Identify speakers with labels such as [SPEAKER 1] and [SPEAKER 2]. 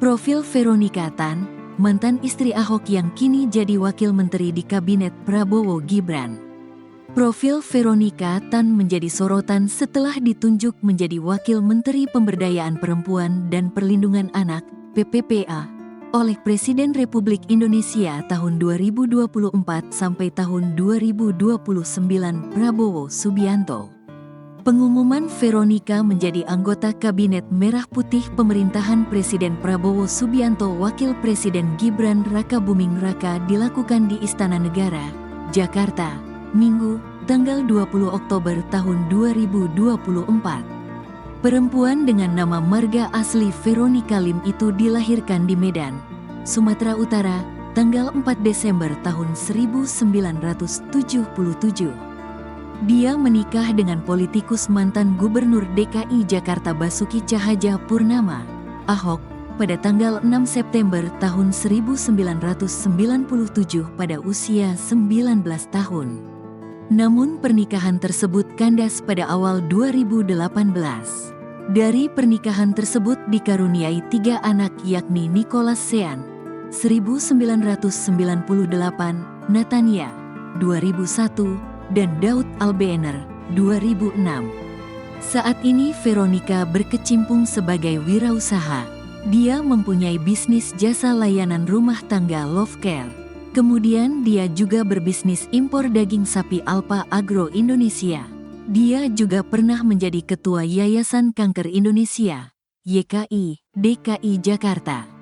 [SPEAKER 1] Profil Veronica Tan, mantan istri Ahok yang kini jadi wakil menteri di kabinet Prabowo Gibran. Profil Veronica Tan menjadi sorotan setelah ditunjuk menjadi Wakil Menteri Pemberdayaan Perempuan dan Perlindungan Anak (PPPA) oleh Presiden Republik Indonesia tahun 2024 sampai tahun 2029 Prabowo Subianto. Pengumuman Veronica menjadi anggota Kabinet Merah Putih pemerintahan Presiden Prabowo Subianto Wakil Presiden Gibran Rakabuming Raka dilakukan di Istana Negara, Jakarta, Minggu, tanggal 20 Oktober tahun 2024. Perempuan dengan nama marga asli Veronica Lim itu dilahirkan di Medan, Sumatera Utara, tanggal 4 Desember tahun 1977. Dia menikah dengan politikus mantan Gubernur DKI Jakarta Basuki Cahayapurnama, Ahok, pada tanggal 6 September tahun 1997 pada usia 19 tahun. Namun pernikahan tersebut kandas pada awal 2018. Dari pernikahan tersebut dikaruniai 3 anak yakni Nicholas Sean, 1998, Natania, 2001, dan Daud Albener, 2006. Saat ini Veronica berkecimpung sebagai wirausaha. Dia mempunyai bisnis jasa layanan rumah tangga Love Care. Kemudian dia juga berbisnis impor daging sapi Alpa Agro Indonesia. Dia juga pernah menjadi Ketua Yayasan Kanker Indonesia, YKI, DKI Jakarta.